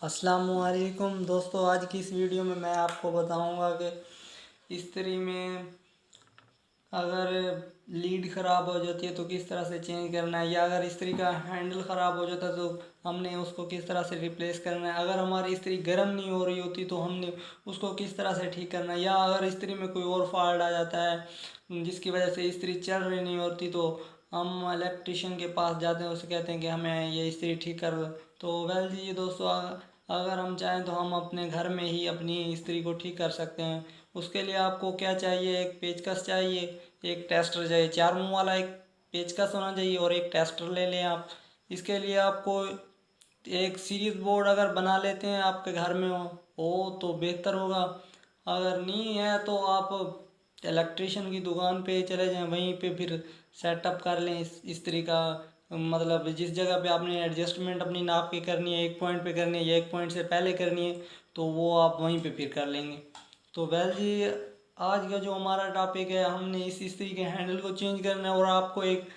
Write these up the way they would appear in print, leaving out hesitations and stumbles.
अस्सलामुअलैकुम दोस्तों, आज की इस वीडियो में मैं आपको बताऊंगा कि इस्त्री में अगर लीड ख़राब हो जाती है तो किस तरह से चेंज करना है, या अगर इस्त्री का हैंडल ख़राब हो जाता है तो हमने उसको किस तरह से रिप्लेस करना है। अगर हमारी इस्त्री गर्म नहीं हो रही होती तो हमने उसको किस तरह से ठीक करना है, या अगर इस्त्री में कोई और फॉल्ट आ जाता है जिसकी वजह से इस्त्री चल रही नहीं होती तो हम इलेक्ट्रिशियन के पास जाते हैं, उससे कहते हैं कि हमें ये इस्त्री ठीक कर दो। तो वेल जी दोस्तों, अगर हम चाहें तो हम अपने घर में ही अपनी इस्त्री को ठीक कर सकते हैं। उसके लिए आपको क्या चाहिए, एक पेचकस चाहिए, एक टेस्टर चाहिए, 4 मुंह वाला एक पेचकस होना चाहिए और एक टेस्टर ले लें आप। इसके लिए आपको एक सीरीज बोर्ड अगर बना लेते हैं आपके घर में हो तो बेहतर होगा। अगर नहीं है तो आप इलेक्ट्रिशियन की दुकान पे चले जाएं, वहीं पे फिर सेटअप कर लें इस्त्री का। मतलब जिस जगह पे आपने एडजस्टमेंट अपनी नाप की करनी है, एक पॉइंट पे करनी है या एक पॉइंट से पहले करनी है, तो वो आप वहीं पे फिर कर लेंगे। तो वेल जी, आज का जो हमारा टॉपिक है, हमने इस इस्त्री के हैंडल को चेंज करना है और आपको एक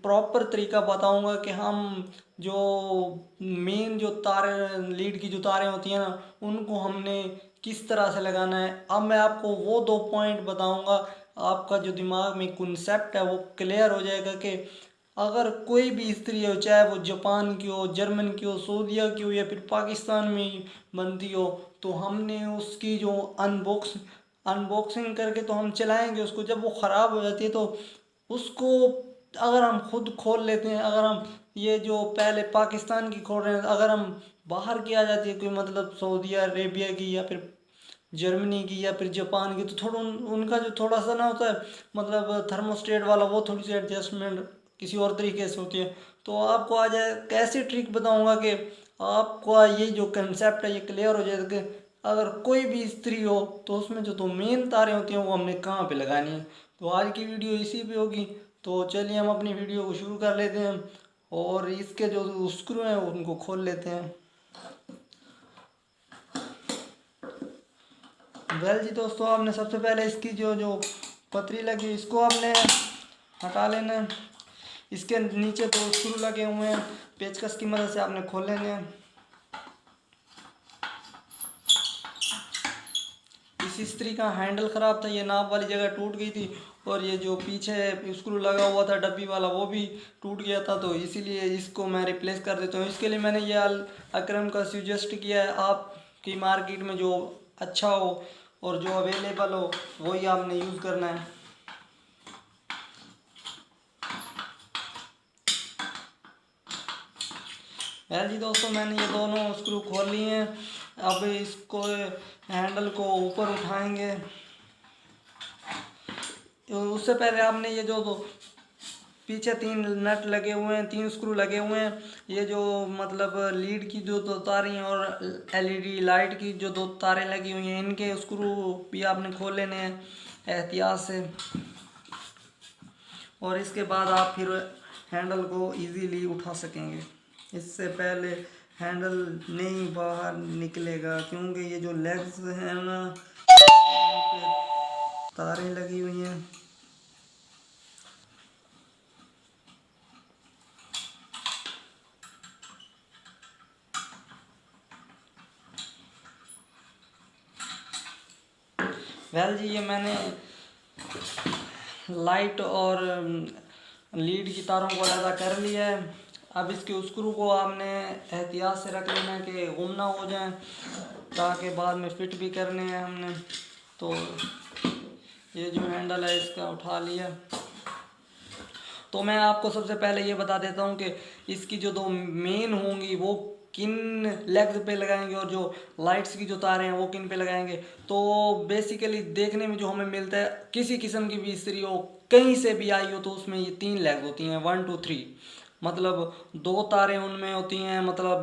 प्रॉपर तरीका बताऊंगा कि हम जो मेन जो तारे लीड की जो तारें होती हैं ना, उनको हमने किस तरह से लगाना है। अब मैं आपको वो 2 पॉइंट बताऊंगा, आपका जो दिमाग में कॉन्सेप्ट है वो क्लियर हो जाएगा कि अगर कोई भी स्त्री हो, चाहे वो जापान की हो, जर्मन की हो, सऊदीया की हो या फिर पाकिस्तान में ही बनती हो, तो हमने उसकी जो अनबॉक्सिंग करके तो हम चलाएंगे उसको। जब वो ख़राब हो जाती है तो उसको अगर हम खुद खोल लेते हैं, अगर हम ये जो पहले पाकिस्तान की खोल रहे हैं, अगर हम बाहर की आ जाती है कोई, मतलब सऊदी अरेबिया की या फिर जर्मनी की या फिर जापान की, तो थोड़ा उनका जो थोड़ा सा ना होता है, मतलब थर्मोस्टेट वाला, वो थोड़ी सी एडजस्टमेंट किसी और तरीके से होती है। तो आपको आज कैसी ट्रिक बताऊंगा कि आपका ये जो कंसेप्ट है ये क्लियर हो जाएगा कि अगर कोई भी इस्त्री हो तो उसमें जो तो मेन तारें होती हैं वो हमने कहाँ पे लगानी है। तो आज की वीडियो इसी पे होगी। तो चलिए हम अपनी वीडियो को शुरू कर लेते हैं और इसके जो स्क्रू हैं उनको खोल लेते हैं। वेल जी दोस्तों, आपने सबसे पहले इसकी जो जो पतरी लगी इसको आपने हटा लेना है। इसके नीचे 2 स्क्रू लगे हुए हैं, पेचकस की मदद से आपने खोल लेने हैं। इस इस्त्री का हैंडल ख़राब था, ये नाप वाली जगह टूट गई थी और ये जो पीछे स्क्रू लगा हुआ था डब्बी वाला वो भी टूट गया था, तो इसीलिए इसको मैं रिप्लेस कर देता हूँ। इसके लिए मैंने ये अल अकरम का सजेस्ट किया है। आपकी मार्केट में जो अच्छा हो और जो अवेलेबल हो वही आपने यूज़ करना है। वेल जी दोस्तों, मैंने ये दोनों स्क्रू खोल लिए हैं। अब इसको हैंडल को ऊपर उठाएंगे। तो उससे पहले आपने ये जो दो पीछे 3 नट लगे हुए हैं, 3 स्क्रू लगे हुए हैं, ये जो मतलब लीड की जो 2 तारें हैं और एलईडी लाइट की जो 2 तारें लगी हुई हैं, इनके स्क्रू भी आपने खोल लेने हैं एहतियात से। और इसके बाद आप फिर हैंडल को इजीली उठा सकेंगे। इससे पहले हैंडल नहीं बाहर निकलेगा क्योंकि ये जो लेग्स हैं ना, इन पे तारें लगी हुई हैं। वेल जी, ये मैंने लाइट और लीड की तारों को अलग कर लिया है। अब इसके स्क्रू को आपने एहतियात से रख लेना है कि गुम ना हो जाए, ताकि बाद में फिट भी करने हैं हमने। तो ये जो हैंडल है इसका उठा लिया। तो मैं आपको सबसे पहले ये बता देता हूँ कि इसकी जो 2 मेन होंगी वो किन लेग्स पे लगाएंगे और जो लाइट्स की जो तारें हैं वो किन पे लगाएंगे। तो बेसिकली देखने में जो हमें मिलता है, किसी किस्म की भी इस्त्री हो, कहीं से भी आई हो, तो उसमें ये 3 लेग्स होती हैं, 1 2 3। मतलब 2 तारें उनमें होती हैं, मतलब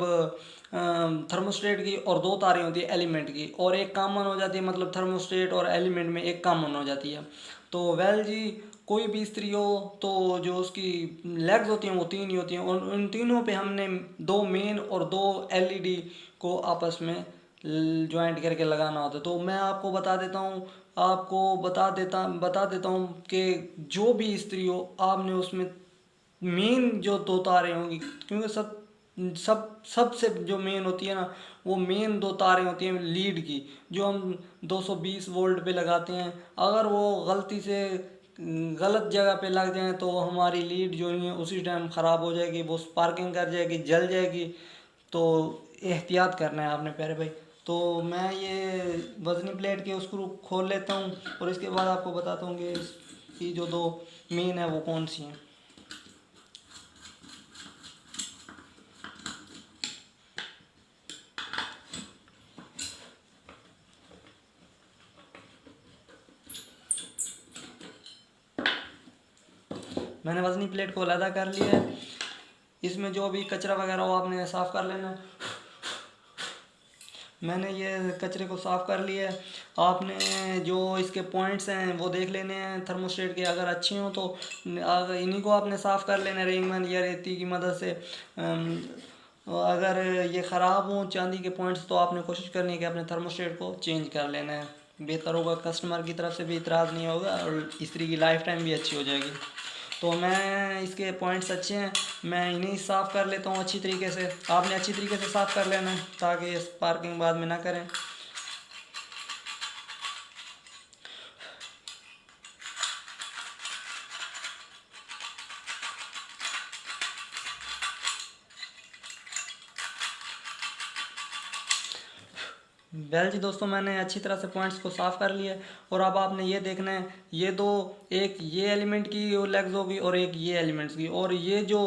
थर्मोस्टेट की, और 2 तारें होती है एलिमेंट की, और एक कॉमन हो जाती है, मतलब थर्मोस्टेट और एलिमेंट में एक कॉमन हो जाती है। तो वेल जी, कोई भी इस्त्री हो तो जो उसकी लेग्स होती हैं वो 3 ही होती हैं, और उन तीनों पे हमने 2 मेन और 2 एलईडी को आपस में ज्वाइंट करके लगाना होता है। तो मैं आपको बता देता हूँ कि जो भी इस्त्री हो, आपने उसमें मेन जो 2 तारें होंगी, क्योंकि सब सबसे जो मेन होती है ना, वो मेन दो तारें होती हैं लीड की, जो हम 220 वोल्ट पे लगाते हैं। अगर वो गलती से गलत जगह पे लग जाए तो हमारी लीड जो है उसी टाइम ख़राब हो जाएगी, वो स्पार्किंग कर जाएगी, जल जाएगी। तो एहतियात करना है आपने प्यारे भाई। तो मैं ये वज़नी प्लेट के स्क्रू खोल लेता हूँ और इसके बाद आपको बताता हूँ कि इसकी जो दो मेन है वो कौन सी हैं। मैंने वज़नी प्लेट को अलहदा कर लिया है। इसमें जो भी कचरा वगैरह हो आपने साफ़ कर लेना है। मैंने ये कचरे को साफ़ कर लिया है। आपने जो इसके पॉइंट्स हैं वो देख लेने हैं थर्मोस्टेट के, अगर अच्छे हों तो अगर इन्हीं को आपने साफ़ कर लेना है रेंगमन या रेती की मदद से। अगर ये ख़राब हों चांदी के पॉइंट्स तो आपने कोशिश करनी है कि अपने थर्मोस्टेट को चेंज कर लेना है। बेहतर होगा, कस्टमर की तरफ से भी इतराज़ नहीं होगा और इस्त्री की लाइफ टाइम भी अच्छी हो जाएगी। तो मैं इसके पॉइंट्स अच्छे हैं, मैं इन्हें साफ़ कर लेता हूँ अच्छी तरीके से। आपने अच्छी तरीके से साफ़ कर लेना है ताकि स्पार्किंग बाद में ना करें। वेल जी दोस्तों, मैंने अच्छी तरह से पॉइंट्स को साफ़ कर लिया है और अब आपने ये देखना है, ये दो, एक ये एलिमेंट की लेग्स होगी और एक ये एलिमेंट्स की, और ये जो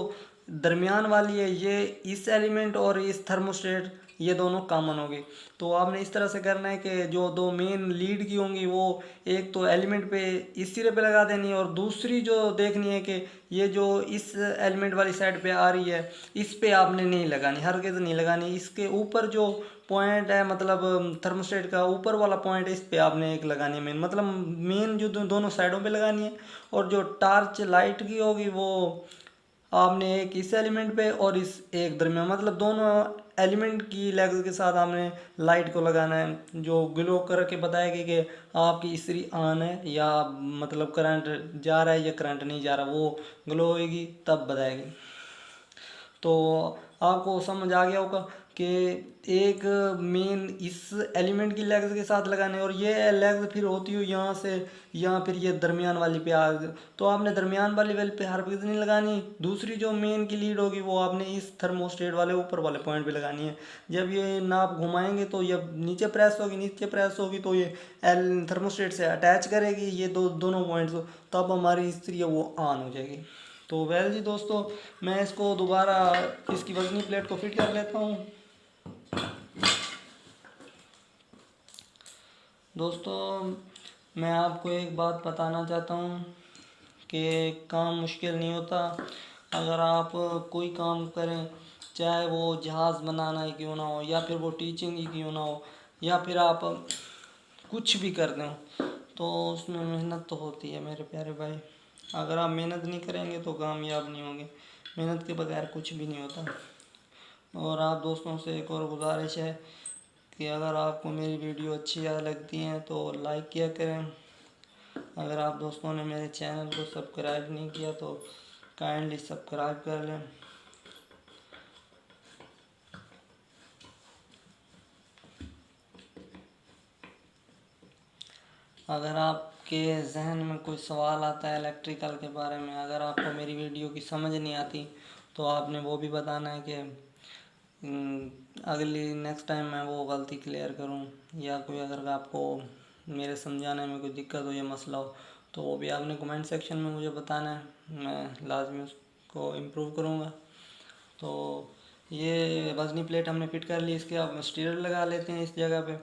दरमियान वाली है ये इस एलिमेंट और इस थर्मोस्टेट ये दोनों कॉमन होगी। तो आपने इस तरह से करना है कि जो दो मेन लीड की होंगी वो एक तो एलिमेंट पे इस सिरे पे लगा देनी है और दूसरी जो देखनी है कि ये जो इस एलिमेंट वाली साइड पे आ रही है इस पे आपने नहीं लगानी, हरगिज़ नहीं लगानी। इसके ऊपर जो पॉइंट है मतलब थर्मोस्टेट का ऊपर वाला पॉइंट है, इस पे आपने एक लगानी है मेन, मतलब मेन जो दोनों साइडों पे लगानी है। और जो टार्च लाइट की होगी वो आपने एक इस एलिमेंट पे और इस एक दरमियान, मतलब दोनों एलिमेंट की लेग्स के साथ आपने लाइट को लगाना है जो ग्लो करके बताएगी कि आपकी इस्त्री ऑन है या मतलब करंट जा रहा है या करंट नहीं जा रहा, वो ग्लो होएगी तब बताएगी। तो आपको समझ आ गया होगा कि एक मेन इस एलिमेंट की लेग्स के साथ लगाने और ये लेग्स फिर होती हुई यहाँ से यहाँ फिर ये दरमियान वाली पे आ, तो आपने दरमियान वाली वेल पे हरगिज़ नहीं लगानी। दूसरी जो मेन की लीड होगी वो आपने इस थर्मोस्टेट वाले ऊपर वाले पॉइंट पे लगानी है। जब ये नाप घुमाएंगे तो ये नीचे प्रेस होगी, नीचे प्रेस होगी तो ये एल थर्मोस्टेट से अटैच करेगी ये दोनों पॉइंट्स, तब हमारी इस्त्री है वो ऑन हो जाएगी। तो वेल जी दोस्तों, मैं इसको दोबारा इसकी वजनी प्लेट को फिट कर लेता हूँ। दोस्तों मैं आपको एक बात बताना चाहता हूँ कि काम मुश्किल नहीं होता। अगर आप कोई काम करें, चाहे वो जहाज़ बनाना ही क्यों ना हो या फिर वो टीचिंग ही क्यों ना हो या फिर आप कुछ भी कर दें, तो उसमें मेहनत तो होती है मेरे प्यारे भाई। अगर आप मेहनत नहीं करेंगे तो कामयाब नहीं होंगे। मेहनत के बगैर कुछ भी नहीं होता। और आप दोस्तों से एक और गुजारिश है कि अगर आपको मेरी वीडियो अच्छी लगती हैं तो लाइक किया करें। अगर आप दोस्तों ने मेरे चैनल को सब्सक्राइब नहीं किया तो काइंडली सब्सक्राइब कर लें। अगर आपके जहन में कोई सवाल आता है इलेक्ट्रिकल के बारे में, अगर आपको मेरी वीडियो की समझ नहीं आती तो आपने वो भी बताना है कि अगली नेक्स्ट टाइम मैं वो गलती क्लियर करूं, या कोई अगर आपको मेरे समझाने में कोई दिक्कत हो या मसला हो तो वो भी आपने कमेंट सेक्शन में मुझे बताना है, मैं लाजमी उसको इम्प्रूव करूँगा। तो ये वज़नी प्लेट हमने फिट कर ली, इसके अब स्टीयर लगा लेते हैं इस जगह पे।